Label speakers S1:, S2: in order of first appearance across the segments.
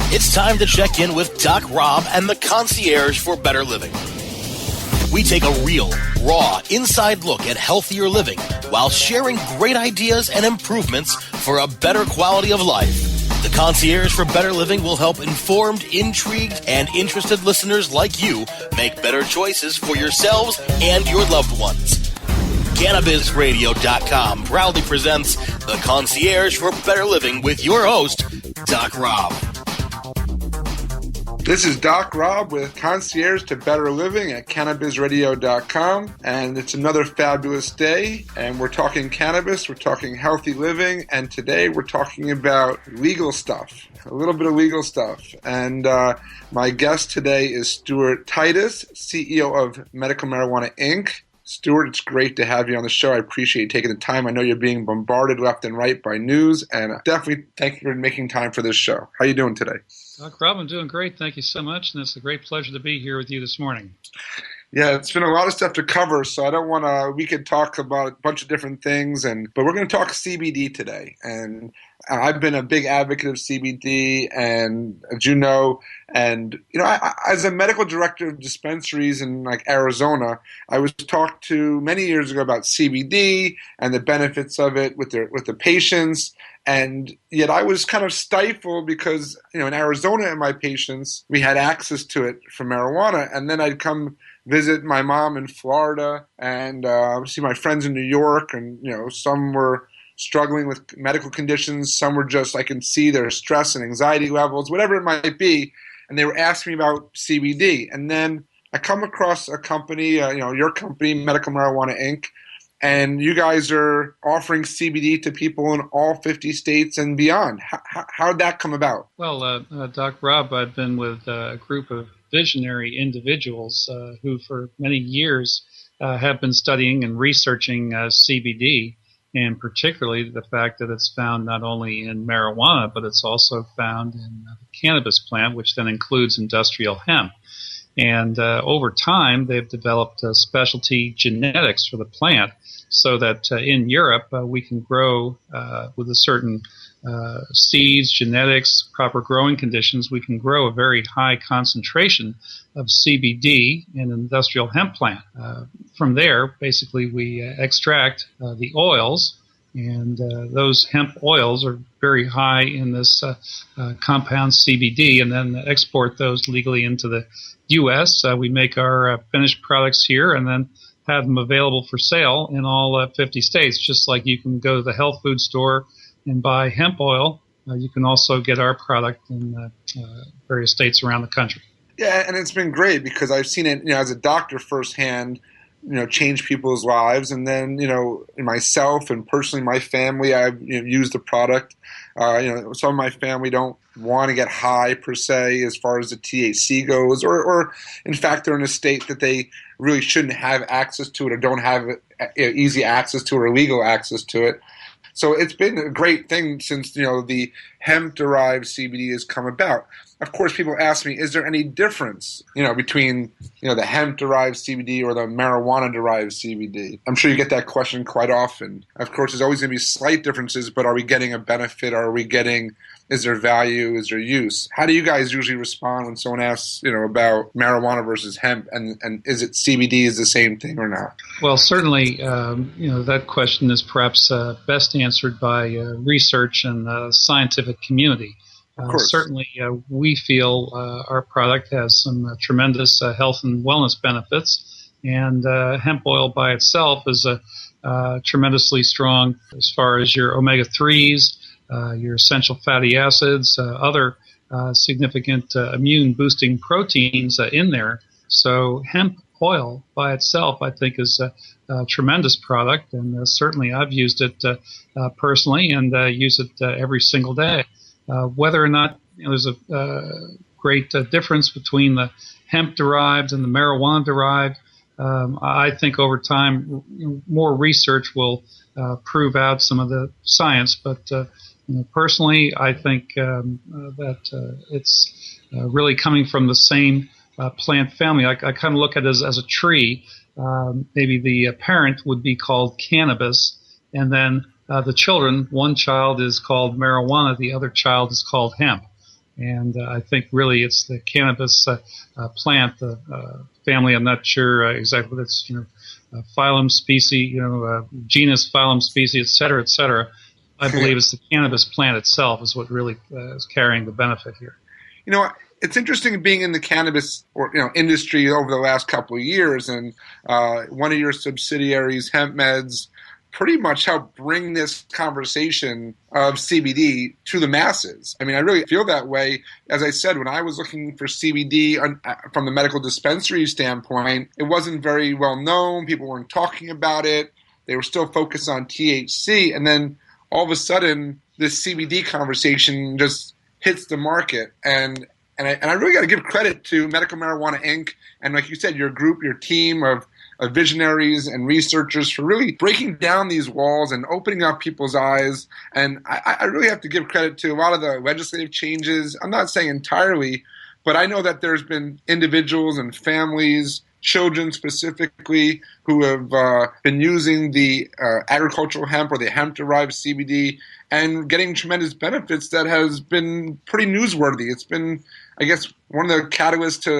S1: It's time to check in with Doc Rob and the concierge for better living. We take a real, raw, inside look at healthier living while sharing great ideas and improvements for a better quality of life. The concierge for better living will help informed, intrigued, and interested listeners like you make better choices for yourselves and your loved ones. CannabisRadio.com proudly presents The Concierge for Better Living with your host, Doc Rob.
S2: This is Doc Rob with Concierge to Better Living at CannabisRadio.com, and it's another fabulous day, and we're talking cannabis, we're talking healthy living, and today we're talking about legal stuff, a little bit of legal stuff. And my guest today is Stuart Titus, CEO of Medical Marijuana Inc. Stuart, it's great to have you on the show. I appreciate you taking the time. I know you're being bombarded left and right by news, and definitely thank you for making time for this show. How are you doing today?
S3: Doc Rob, I'm doing great. Thank you so much, and it's a great pleasure to be here with you this morning.
S2: Yeah, it's been a lot of stuff to cover, so I don't want to. We could talk about a bunch of different things, but we're going to talk CBD today. And I've been a big advocate of CBD, and as you know, I, as a medical director of dispensaries in like Arizona, I was talked to many years ago about CBD and the benefits of it with the patients. And yet I was kind of stifled because, in Arizona and my patients, we had access to it for marijuana. And then I'd come visit my mom in Florida and see my friends in New York. And, some were struggling with medical conditions. Some were just, I can see their stress and anxiety levels, whatever it might be. And they were asking me about CBD. And then I come across a company, your company, Medical Marijuana Inc., and you guys are offering CBD to people in all 50 states and beyond. How did that come about?
S3: Well, Doc Rob, I've been with a group of visionary individuals who for many years have been studying and researching CBD, and particularly the fact that it's found not only in marijuana, but it's also found in the cannabis plant, which then includes industrial hemp. And over time, they've developed specialty genetics for the plant so that in Europe, we can grow with a certain seeds, genetics, proper growing conditions. We can grow a very high concentration of CBD in an industrial hemp plant. From there, basically, we extract the oils, and those hemp oils are very high in this compound CBD, and then export those legally into the U.S. We make our finished products here and then have them available for sale in all 50 states. Just like you can go to the health food store and buy hemp oil, you can also get our product in various states around the country.
S2: Yeah, and it's been great because I've seen it, as a doctor firsthand, change people's lives. And then, myself and personally my family, I've used the product. Some of my family don't want to get high per se as far as the THC goes, or in fact they're in a state that they really shouldn't have access to it or don't have easy access to it or legal access to it. So it's been a great thing since, the hemp-derived CBD has come about. Of course, people ask me, is there any difference, between, the hemp-derived CBD or the marijuana-derived CBD? I'm sure you get that question quite often. Of course, there's always going to be slight differences, but are we getting a benefit? Is there value? Is there use? How do you guys usually respond when someone asks, about marijuana versus hemp, and is it CBD is the same thing or not?
S3: Well, certainly, that question is perhaps best answered by research and the scientific community. Certainly, we feel our product has some tremendous health and wellness benefits, and hemp oil by itself is tremendously strong as far as your omega-3s, your essential fatty acids, other significant immune-boosting proteins in there. So hemp oil by itself, I think, is a tremendous product, and certainly I've used it personally and use it every single day. Whether or not there's a great difference between the hemp-derived and the marijuana-derived, I think over time more research will prove out some of the science. But personally, I think that it's really coming from the same plant family. I kind of look at it as a tree. Maybe the parent would be called cannabis, and then the children, one child is called marijuana, the other child is called hemp. And I think really it's the cannabis plant, the family. I'm not sure exactly what it's, phylum, species, genus, phylum, species, et cetera, et cetera. I believe it's the cannabis plant itself is what really is carrying the benefit here.
S2: It's interesting being in the cannabis industry over the last couple of years, and one of your subsidiaries, Hemp Meds, pretty much helped bring this conversation of CBD to the masses. I really feel that way. As I said, when I was looking for CBD from the medical dispensary standpoint, it wasn't very well known. People weren't talking about it. They were still focused on THC. And then all of a sudden, this CBD conversation just hits the market. And I really got to give credit to Medical Marijuana Inc. and, like you said, your group, your team of visionaries and researchers for really breaking down these walls and opening up people's eyes. And I really have to give credit to a lot of the legislative changes. I'm not saying entirely, but I know that there's been individuals and families, children specifically, who have been using the agricultural hemp or the hemp-derived CBD and getting tremendous benefits that has been pretty newsworthy. It's been, I guess, one of the catalysts to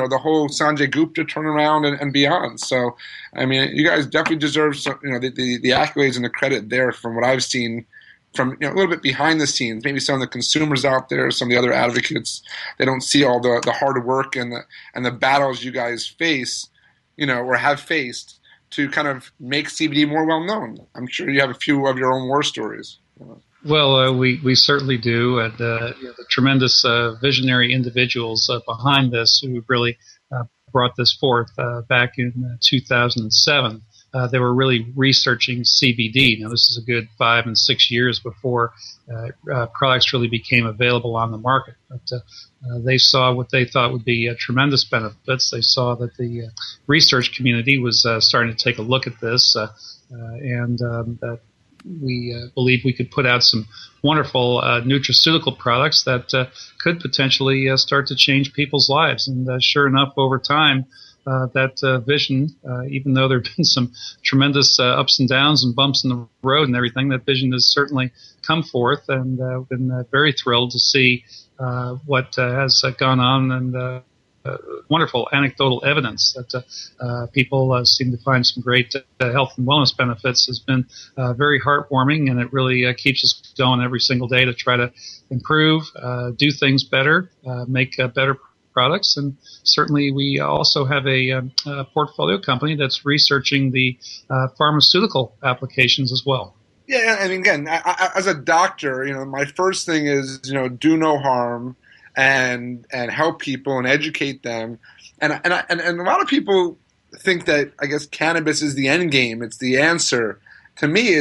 S2: the whole Sanjay Gupta turnaround and beyond. So, you guys definitely deserve the accolades and the credit there from what I've seen from a little bit behind the scenes. Maybe some of the consumers out there, some of the other advocates, they don't see all the hard work and the battles you guys face, or have faced to kind of make CBD more well known. I'm sure you have a few of your own war stories.
S3: Well, we certainly do, and the tremendous visionary individuals behind this who really brought this forth back in 2007. They were really researching CBD. Now, this is a good 5 and 6 years before products really became available on the market. But they saw what they thought would be tremendous benefits. They saw that the research community was starting to take a look at this, and that we believe we could put out some wonderful nutraceutical products that could potentially start to change people's lives. And sure enough, over time, that vision, even though there have been some tremendous ups and downs and bumps in the road and everything, that vision has certainly come forth, and been very thrilled to see what has gone on, and wonderful anecdotal evidence that people seem to find some great health and wellness benefits has been very heartwarming, and it really keeps us going every single day to try to improve, do things better, make better products. And certainly we also have a portfolio company that's researching the pharmaceutical applications as well.
S2: Yeah, and again, I, as a doctor, my first thing is, do no harm and help people and educate them. And a lot of people think that, I guess, cannabis is the end game. It's the answer. To me,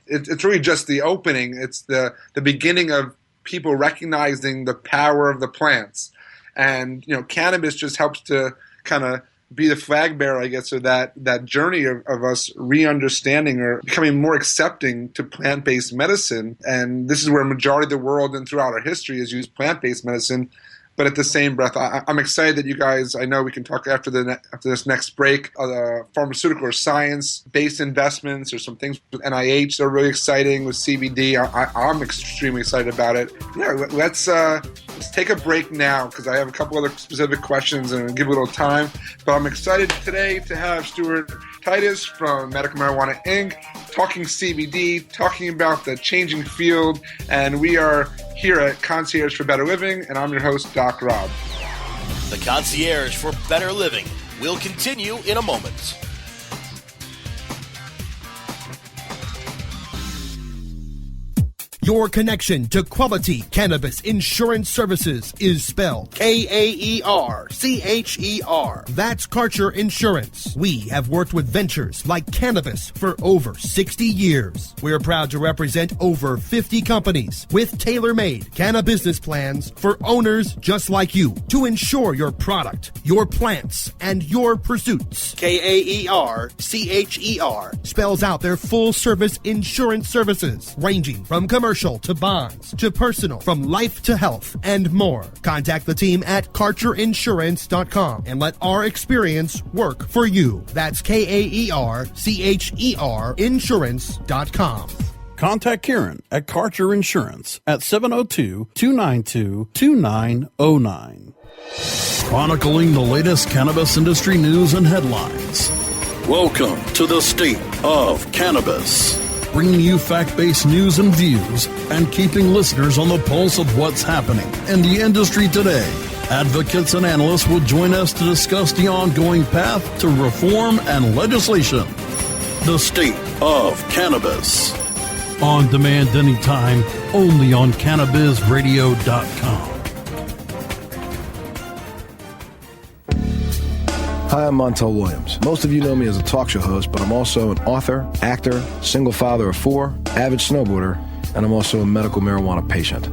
S2: it's really just the opening. It's the beginning of people recognizing the power of the plants. And, cannabis just helps to kind of be the flag bearer, I guess, of that journey of us re-understanding or becoming more accepting to plant-based medicine. And this is where a majority of the world and throughout our history has used plant-based medicine. But at the same breath, I'm excited that you guys, I know we can talk after this next break, pharmaceutical or science-based investments or some things with NIH that are really exciting with CBD. I'm extremely excited about it. Yeah, let's take a break now because I have a couple other specific questions and give a little time. But I'm excited today to have Stuart Titus from Medical Marijuana Inc. talking CBD, talking about the changing field, and we are here at Concierge for Better Living, and I'm your host, Doc Rob.
S1: The Concierge for Better Living will continue in a moment.
S4: Your connection to quality cannabis insurance services is spelled K-A-E-R-C-H-E-R. That's Karcher Insurance. We have worked with ventures like Cannabis for over 60 years. We're proud to represent over 50 companies with tailor-made cannabis plans for owners just like you to insure your product, your plants, and your pursuits. K-A-E-R-C-H-E-R spells out their full-service insurance services ranging from commercial to bonds to personal, from life to health, and more. Contact the team at KarcherInsurance.com and let our experience work for you. That's K-A-E-R-C-H-E-R Insurance.com.
S5: Contact Karen at Karcher Insurance at 702-292-2909. Chronicling the latest cannabis industry news and headlines. Welcome to the State of Cannabis, bringing you fact-based news and views and keeping listeners on the pulse of what's happening in the industry today. Advocates and analysts will join us to discuss the ongoing path to reform and legislation. The State of Cannabis. On demand anytime, only on CannabisRadio.com.
S6: Hi, I'm Montel Williams. Most of you know me as a talk show host, but I'm also an author, actor, single father of 4, avid snowboarder, and I'm also a medical marijuana patient.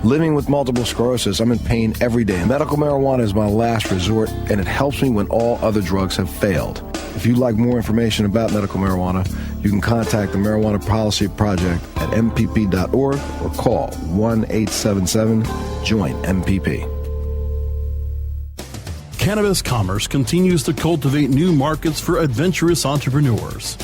S6: Living with multiple sclerosis, I'm in pain every day. Medical marijuana is my last resort, and it helps me when all other drugs have failed. If you'd like more information about medical marijuana, you can contact the Marijuana Policy Project at mpp.org or call 1-877-JOIN-MPP.
S5: Cannabis commerce continues to cultivate new markets for adventurous entrepreneurs.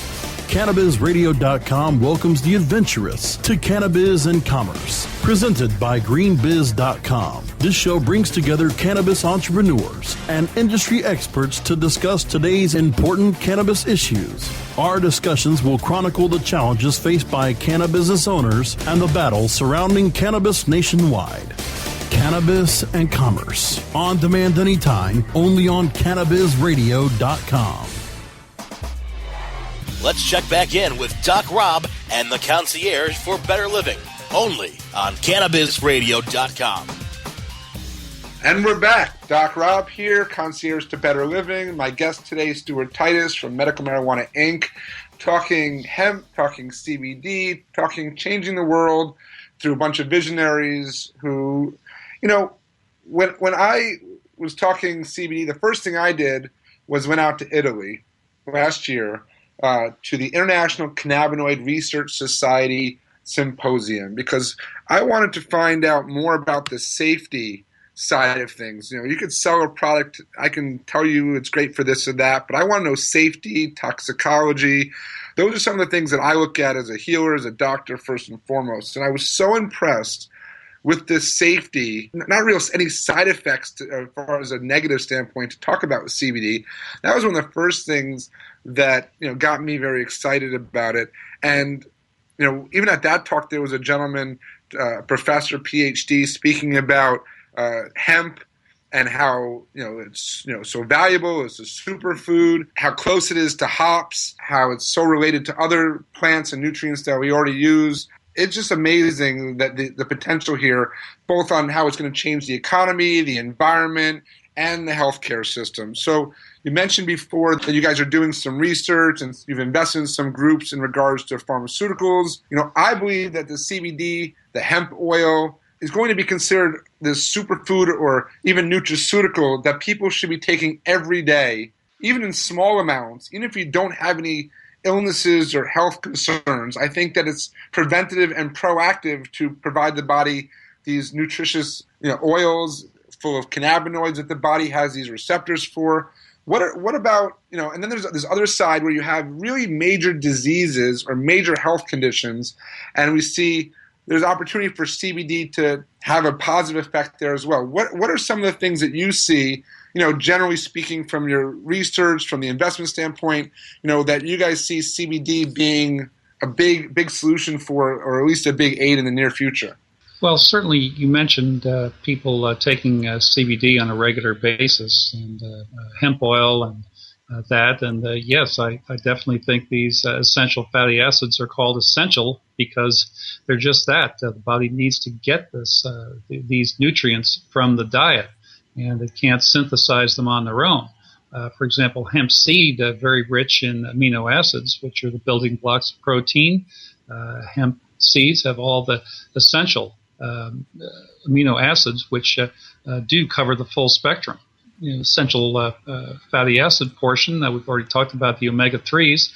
S5: CannabisRadio.com welcomes the adventurous to Cannabis and Commerce. Presented by GreenBiz.com. This show brings together cannabis entrepreneurs and industry experts to discuss today's important cannabis issues. Our discussions will chronicle the challenges faced by cannabis owners and the battles surrounding cannabis nationwide. Cannabis and Commerce. On demand anytime, only on CannabisRadio.com.
S1: Let's check back in with Doc Rob and the Concierge for Better Living, only on CannabisRadio.com.
S2: And we're back. Doc Rob here, Concierge to Better Living. My guest today, Stuart Titus from Medical Marijuana Inc., talking hemp, talking CBD, talking changing the world through a bunch of visionaries who, you know, when I was talking CBD, the first thing I did was went out to Italy last year to the International Cannabinoid Research Society Symposium, because I wanted to find out more about the safety side of things. You know, you could sell a product, I can tell you it's great for this or that, but I want to know safety, toxicology. Those are some of the things that I look at as a healer, as a doctor, first and foremost. And I was so impressed with this safety, not real any side effects as far as a negative standpoint to talk about with CBD. That was one of the first things that, you know, got me very excited about it. And, you know, even at that talk, there was a gentleman, professor, PhD, speaking about hemp and how, you know, it's, you know, so valuable, it's a superfood, how close it is to hops, how it's so related to other plants and nutrients that we already use. It's just amazing that the potential here, both on how it's going to change the economy, the environment, and the healthcare system. So you mentioned before that you guys are doing some research and you've invested in some groups in regards to pharmaceuticals. You know, I believe that the CBD, the hemp oil, is going to be considered this superfood or even nutraceutical that people should be taking every day, even in small amounts, even if you don't have any illnesses or health concerns. I think that it's preventative and proactive to provide the body these nutritious, you know, oils full of cannabinoids that the body has these receptors for. What about, you know, and then there's this other side where you have really major diseases or major health conditions, and we see there's opportunity for CBD to have a positive effect there as well. What are some of the things that you see, you know, generally speaking from your research, from the investment standpoint, you know, that you guys see CBD being a big solution for, or at least a big aid in the near future?
S3: Well, certainly you mentioned people taking CBD on a regular basis and hemp oil and that. And yes, I definitely think these essential fatty acids are called essential because they're just that. The body needs to get these nutrients from the diet, and it can't synthesize them on their own. For example, hemp seed, very rich in amino acids, which are the building blocks of protein. Hemp seeds have all the essential amino acids, which do cover the full spectrum. You know, essential fatty acid portion that we've already talked about, the omega-3s.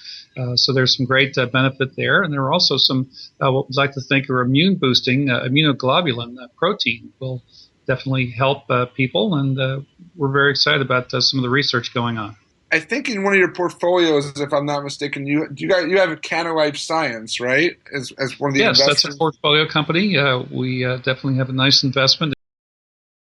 S3: So there's some great benefit there. And there are also some, what we'd like to think are immune boosting, immunoglobulin protein will definitely help people. And we're very excited about some of the research going on.
S2: I think in one of your portfolios, if I'm not mistaken, you have a Canalife Science, right? As one of the
S3: Yes,
S2: investors.
S3: that's a portfolio company. We definitely have a nice investment